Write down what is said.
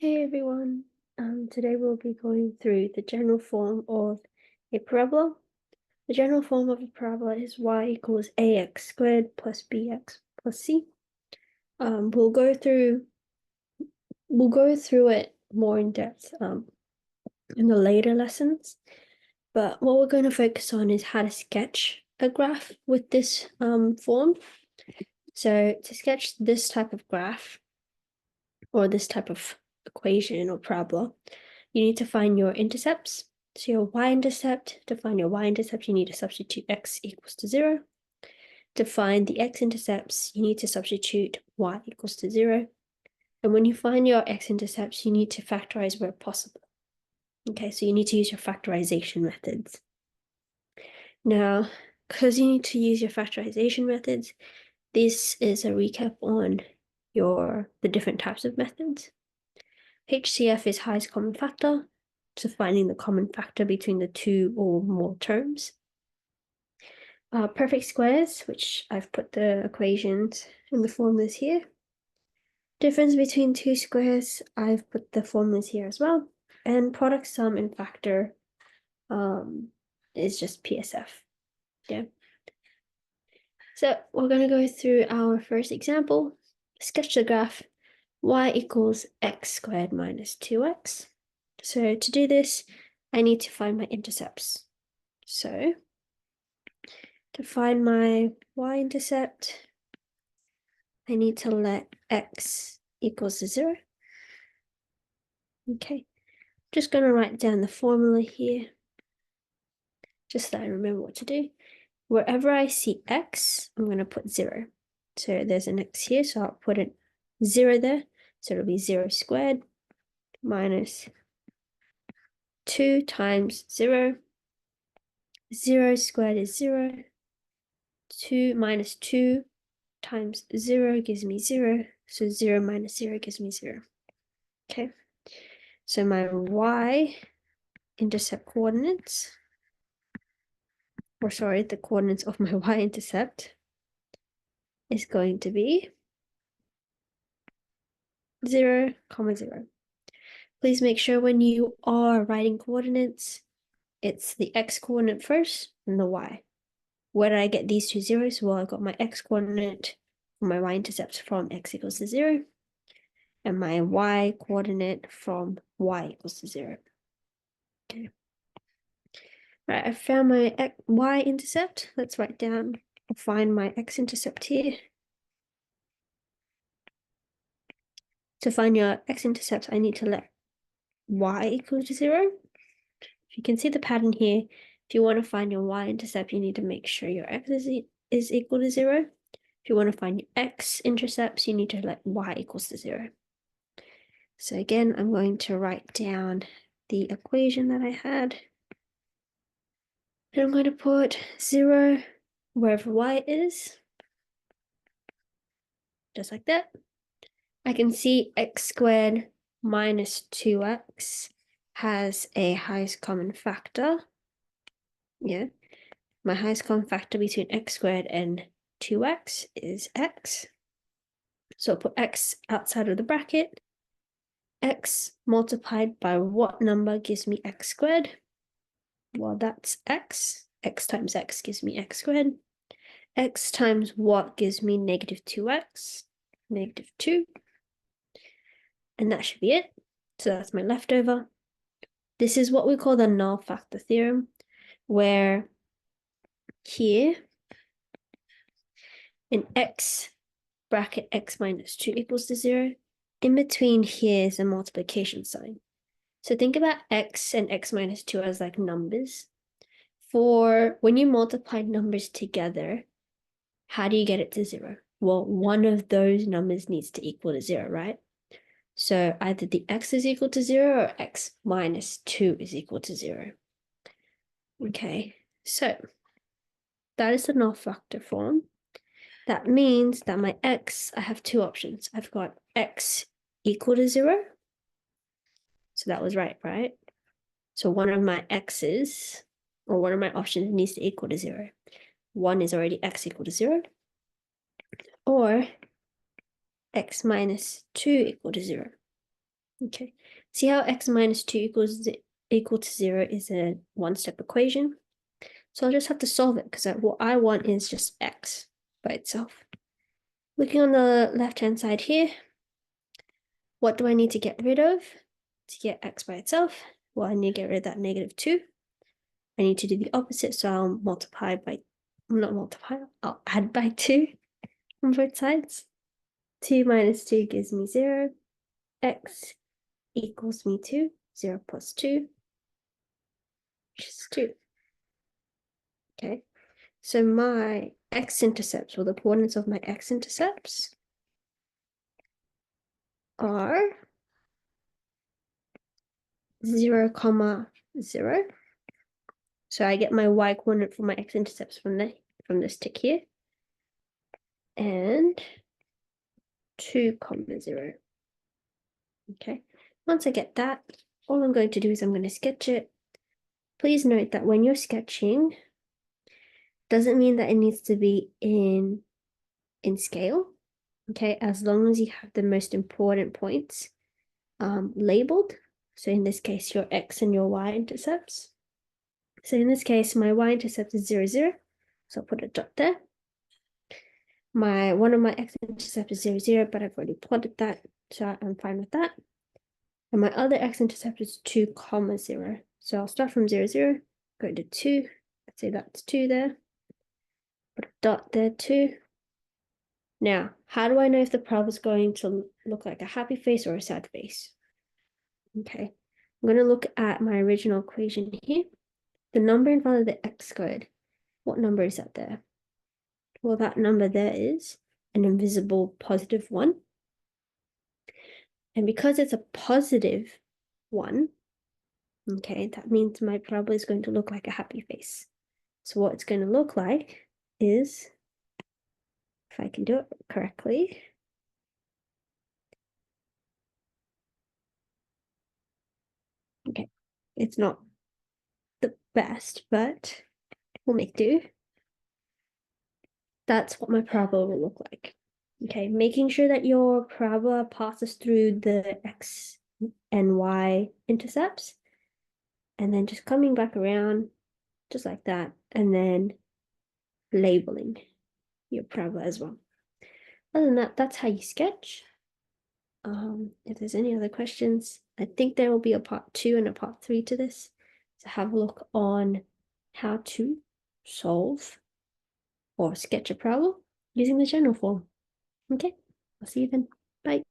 Hey everyone, today we'll be going through the general form of a parabola. The general form of a parabola is y equals ax squared plus bx plus c. We'll go through it more in depth in the later lessons, but what we're going to focus on is how to sketch a graph with this form. So to sketch this type of graph or this type of equation or parabola, you need to find your intercepts. So your y-intercept, to find your y-intercept, you need to substitute x equals to 0. To find the x-intercepts, you need to substitute y equals to 0. And when you find your x-intercepts, you need to factorize where possible. Okay, so you need to use your factorization methods. Now, because you need to use your factorization methods, this is a recap on the different types of methods. HCF is highest common factor, so finding the common factor between the two or more terms. Perfect squares, which I've put the equations in the formulas here. Difference between two squares, I've put the formulas here as well. And product sum and factor is just PSF. Yeah. So we're going to go through our first example. Sketch the graph y equals x squared minus 2x. So to do this, I need to find my intercepts. So to find my y-intercept, I need to let x equals to 0. Okay, just going to write down the formula here, just so I remember what to do. Wherever I see x, I'm going to put 0. So there's an x here, so I'll put a 0 there. So it'll be 0 squared minus 2 times 0. 0 squared is 0. 2 minus 2 times 0 gives me 0. So 0 minus 0 gives me 0. Okay. So my y-intercept coordinates, or sorry, the coordinates of my y-intercept is going to be 0, 0. Please make sure when you are writing coordinates, it's the x coordinate first and the y. Where did I get these two zeros? Well, I got my x coordinate from my y-intercept from x equals to 0, and my y coordinate from y equals to 0. Okay. Right, I found my y-intercept. Let's write down, find my x-intercept here. To find your x-intercept, I need to let y equal to 0. If you can see the pattern here, if you want to find your y-intercept, you need to make sure your x is equal to 0. If you want to find your x-intercepts, you need to let y equals to 0. So again, I'm going to write down the equation that I had. And I'm going to put 0 wherever y is, just like that. I can see x squared minus 2x has a highest common factor. Yeah, my highest common factor between x squared and 2x is x. So I'll put x outside of the bracket. X multiplied by what number gives me x squared? Well, that's x. X times x gives me x squared. X times what gives me negative 2x? Negative 2. And that should be it. So that's my leftover. This is what we call the null factor theorem, where here in x bracket x minus 2 equals to 0, in between here is a multiplication sign. So think about x and x minus 2 as like numbers. For when you multiply numbers together, how do you get it to 0? Well, one of those numbers needs to equal to 0, right? So either the x is equal to 0 or x minus 2 is equal to 0. Okay, so that is the null factor form. That means that my x, I have two options. I've got x equal to 0. So that was right? So one of my x's, or one of my options needs to equal to 0. One is already x equal to 0. Or x minus 2 equal to 0. Okay, see how x minus 2 equal to 0 is a one-step equation? So I'll just have to solve it because what I want is just x by itself. Looking on the left-hand side here, what do I need to get rid of to get x by itself? Well, I need to get rid of that negative 2. I need to do the opposite, so I'll I'll add by 2 on both sides. 2 minus 2 gives me 0. X equals me 2. 0 plus 2, which is 2. Okay, so my x-intercepts, or the coordinates of my x-intercepts, are 0, 0. So I get my y coordinate for my x-intercepts from this tick here, and 2, 0. Okay, once I get that, all I'm going to do is I'm going to sketch it. Please note that when you're sketching, doesn't mean that it needs to be in scale. Okay, as long as you have the most important points labeled. So in this case, your x and your y intercepts. So in this case, my y-intercept is 0, 0. So I'll put a dot there. One of my x-intercept is 0, 0, but I've already plotted that, so I'm fine with that. And my other x-intercept is 2, 0. So I'll start from 0, 0, go to 2. Let's say that's 2 there. Put a dot there too. Now, how do I know if the parabola is going to look like a happy face or a sad face? Okay, I'm going to look at my original equation here. The number in front of the x squared, what number is that there? Well, that number there is an invisible positive 1. And because it's a positive 1, okay, that means my parabola is going to look like a happy face. So what it's going to look like is, if I can do it correctly, okay, it's not the best, but we'll make do. That's what my parabola will look like. Okay, making sure that your parabola passes through the x and y intercepts, and then just coming back around just like that, and then labeling your parabola as well. Other than that, that's how you sketch. If there's any other questions, I think there will be a part 2 and a part 3 to this. So have a look on how to solve or sketch a parabola using the general form. Okay, I'll see you then. Bye.